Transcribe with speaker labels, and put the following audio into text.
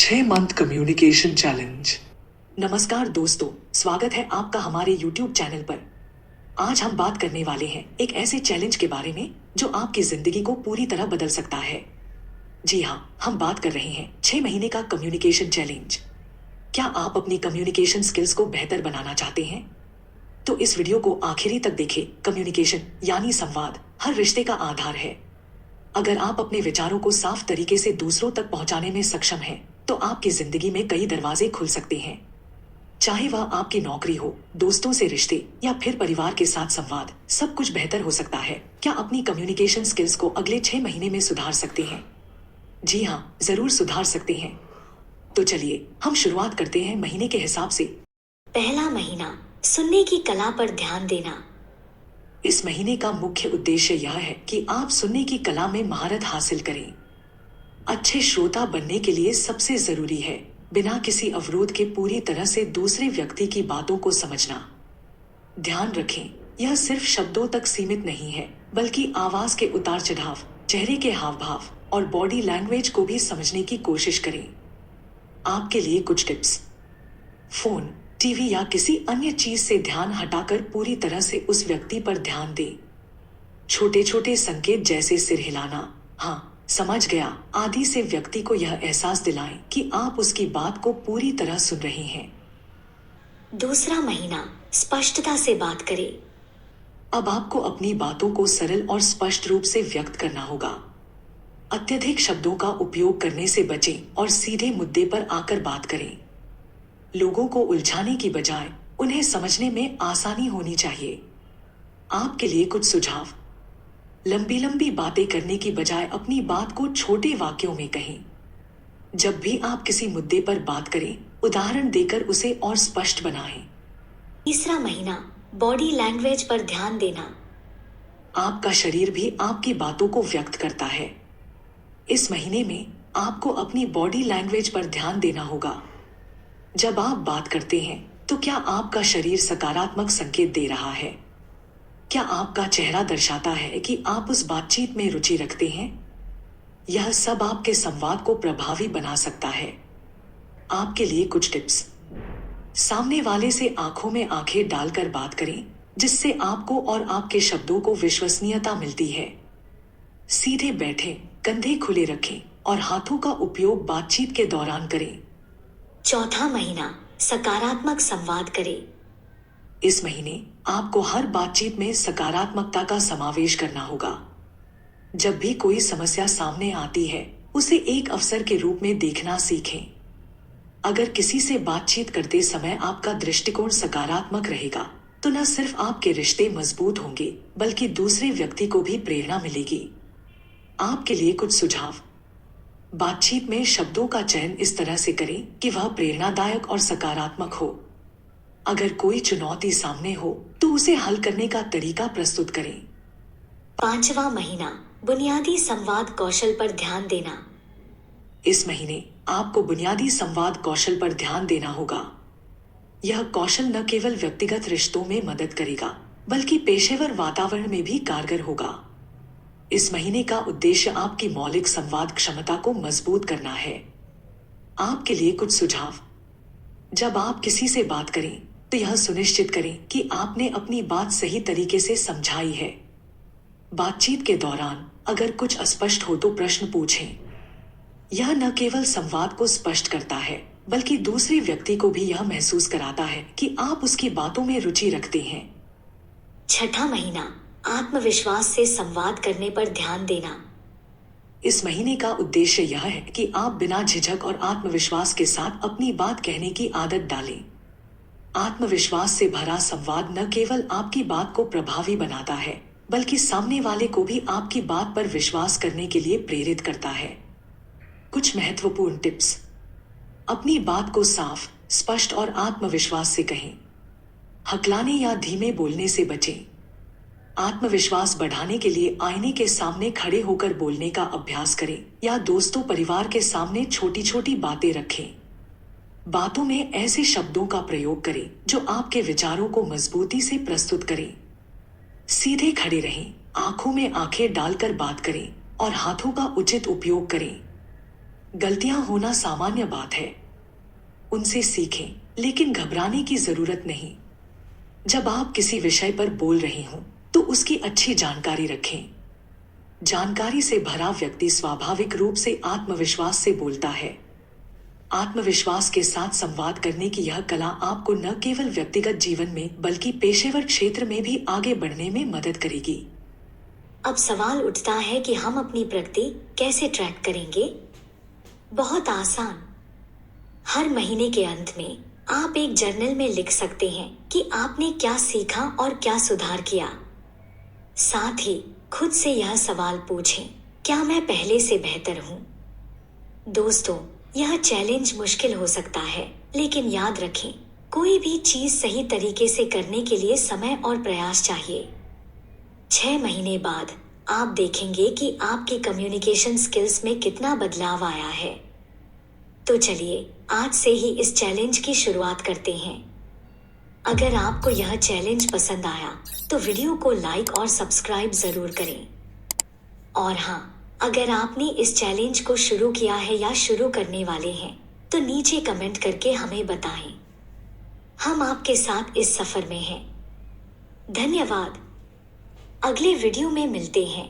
Speaker 1: 6 month communication challenge.
Speaker 2: नमस्कार दोस्तों, स्वागत है आपका हमारे YouTube चैनल पर। आज हम बात करने वाले हैं एक ऐसे चैलेंज के बारे में जो आपकी जिंदगी को पूरी तरह बदल सकता है। जी हाँ, हम बात कर रहे हैं 6 महीने का कम्युनिकेशन चैलेंज। क्या आप अपनी कम्युनिकेशन स्किल्स को बेहतर बनाना चाहते हैं? तो इस वीडियो को आखिरी तक देखें। कम्युनिकेशन यानी संवाद हर रिश्ते का आधार है। अगर आप अपने विचारों को साफ तरीके से दूसरों तक पहुंचाने में सक्षम हैं, तो आपकी जिंदगी में कई दरवाजे खुल सकते हैं। चाहे वह आपकी नौकरी हो, दोस्तों से रिश्ते या फिर परिवार के साथ संवाद, सब कुछ बेहतर हो सकता है। क्या अपनी कम्युनिकेशन स्किल्स को अगले 6 महीने में सुधार सकते हैं? जी हाँ, जरूर सुधार सकते हैं। तो चलिए हम शुरुआत करते हैं महीने के हिसाब से।
Speaker 3: पहला महीना, सुनने की कला पर ध्यान देना।
Speaker 2: इस महीने का मुख्य उद्देश्य यह है कि आप सुनने की कला में महारत हासिल करें। अच्छे श्रोता बनने के लिए सबसे जरूरी है बिना किसी अवरोध के पूरी तरह से दूसरे व्यक्ति की बातों को समझना। ध्यान रखें, यह सिर्फ शब्दों तक सीमित नहीं है, बल्कि आवाज के उतार चढ़ाव, चेहरे के हाव भाव और बॉडी लैंग्वेज को भी समझने की कोशिश करें। आपके लिए कुछ टिप्स। फोन, टीवी या किसी अन्य चीज से ध्यान हटाकर पूरी तरह से उस व्यक्ति पर ध्यान दें। छोटे छोटे संकेत जैसे सिर हिलाना, हाँ समझ गया, आदि से व्यक्ति को यह एहसास दिलाएं कि आप उसकी बात को पूरी तरह सुन रहे हैं।
Speaker 3: दूसरा महीना, स्पष्टता से बात करें।
Speaker 2: अब आपको अपनी बातों को सरल और स्पष्ट रूप से व्यक्त करना होगा। अत्यधिक शब्दों का उपयोग करने से बचें और सीधे मुद्दे पर आकर बात करें। लोगों को उलझाने की बजाय उन्हें समझने में आसानी होनी चाहिए। आपके लिए कुछ सुझाव। लंबी लंबी बातें करने की बजाय अपनी बात को छोटे वाक्यों में कहें। जब भी आप किसी मुद्दे पर बात करें, उदाहरण देकर उसे और स्पष्ट बनाएं।
Speaker 3: तीसरा महीना, बॉडी लैंग्वेज पर ध्यान देना।
Speaker 2: आपका शरीर भी आपकी बातों को व्यक्त करता है। इस महीने में आपको अपनी बॉडी लैंग्वेज पर ध्यान देना होगा। जब आप बात करते हैं, तो क्या आपका शरीर सकारात्मक संकेत दे रहा है? क्या आपका चेहरा दर्शाता है कि आप उस बातचीत में रुचि रखते हैं? यह सब आपके संवाद को प्रभावी बना सकता है। आपके लिए कुछ टिप्स। सामने वाले से आंखों में आंखें डालकर बात करें, जिससे आपको और आपके शब्दों को विश्वसनीयता मिलती है। सीधे बैठें, कंधे खुले रखें और हाथों का उपयोग बातचीत के दौरान करें।
Speaker 3: चौथा महीना, सकारात्मक संवाद करें।
Speaker 2: इस महीने आपको हर बातचीत में सकारात्मकता का समावेश करना होगा। जब भी कोई समस्या सामने आती है, उसे एक अवसर के रूप में देखना सीखें। अगर किसी से बातचीत करते समय आपका दृष्टिकोण सकारात्मक रहेगा, तो न सिर्फ आपके रिश्ते मजबूत होंगे, बल्कि दूसरे व्यक्ति को भी प्रेरणा मिलेगी। आपके लिए कुछ सुझाव। बातचीत में शब्दों का चयन इस तरह से करें कि वह प्रेरणादायक और सकारात्मक हो। अगर कोई चुनौती सामने हो, तो उसे हल करने का तरीका प्रस्तुत करें।
Speaker 3: पांचवा महीना, बुनियादी संवाद कौशल पर ध्यान देना।
Speaker 2: इस महीने आपको बुनियादी संवाद कौशल पर ध्यान देना होगा। यह कौशल न केवल व्यक्तिगत रिश्तों में मदद करेगा, बल्कि पेशेवर वातावरण में भी कारगर होगा। इस महीने का उद्देश्य आपकी मौलिक संवाद क्षमता को मजबूत करना है। आपके लिए कुछ सुझाव। जब आप किसी से बात करें, तो यह सुनिश्चित करें कि आपने अपनी बात सही तरीके से समझाई है। बातचीत के दौरान अगर कुछ अस्पष्ट हो तो प्रश्न पूछें। यह न केवल संवाद को स्पष्ट करता है, बल्कि दूसरे व्यक्ति को भी यह महसूस कराता है कि आप उसकी बातों में रुचि रखते हैं।
Speaker 3: छठा महीना, आत्मविश्वास से संवाद करने पर ध्यान देना।
Speaker 2: इस महीने का उद्देश्य यह है कि आप बिना झिझक और आत्मविश्वास के साथ अपनी बात कहने की आदत डालें। आत्मविश्वास से भरा संवाद न केवल आपकी बात को प्रभावी बनाता है, बल्कि सामने वाले को भी आपकी बात पर विश्वास करने के लिए प्रेरित करता है। कुछ महत्वपूर्ण टिप्स। अपनी बात को साफ, स्पष्ट और आत्मविश्वास से कहें। हकलाने या धीमे बोलने से बचें। आत्मविश्वास बढ़ाने के लिए आईने के सामने खड़े होकर बोलने का अभ्यास करें या दोस्तों परिवार के सामने छोटी छोटी बातें रखें। बातों में ऐसे शब्दों का प्रयोग करें जो आपके विचारों को मजबूती से प्रस्तुत करें। सीधे खड़े रहें, आंखों में आंखें डालकर बात करें और हाथों का उचित उपयोग करें। गलतियां होना सामान्य बात है, उनसे सीखें, लेकिन घबराने की जरूरत नहीं। जब आप किसी विषय पर बोल रही हों तो उसकी अच्छी जानकारी रखें। जानकारी से भरा व्यक्ति स्वाभाविक रूप से आत्मविश्वास से बोलता है। आत्मविश्वास के साथ संवाद करने की यह कला आपको न केवल व्यक्तिगत जीवन में बल्कि पेशेवर क्षेत्र में भी आगे बढ़ने में मदद करेगी।
Speaker 3: अब सवाल उठता है कि हम अपनी प्रगति कैसे ट्रैक करेंगे? बहुत आसान। हर महीने के अंत में आप एक जर्नल में लिख सकते हैं कि आपने क्या सीखा और क्या सुधार किया। साथ ही खुद से यह सवाल पूछें, क्या मैं पहले से बेहतर हूं? दोस्तों, यह चैलेंज मुश्किल हो सकता है, लेकिन याद रखें, कोई भी चीज सही तरीके से करने के लिए समय और प्रयास चाहिए। 6 महीने बाद आप देखेंगे कि आपकी कम्युनिकेशन स्किल्स में कितना बदलाव आया है। तो चलिए आज से ही इस चैलेंज की शुरुआत करते हैं। अगर आपको यह चैलेंज पसंद आया तो वीडियो को लाइक और सब्सक्राइब जरूर करें। और हाँ, अगर आपने इस चैलेंज को शुरू किया है या शुरू करने वाले हैं तो नीचे कमेंट करके हमें बताएं। हम आपके साथ इस सफर में हैं। धन्यवाद। अगले वीडियो में मिलते हैं।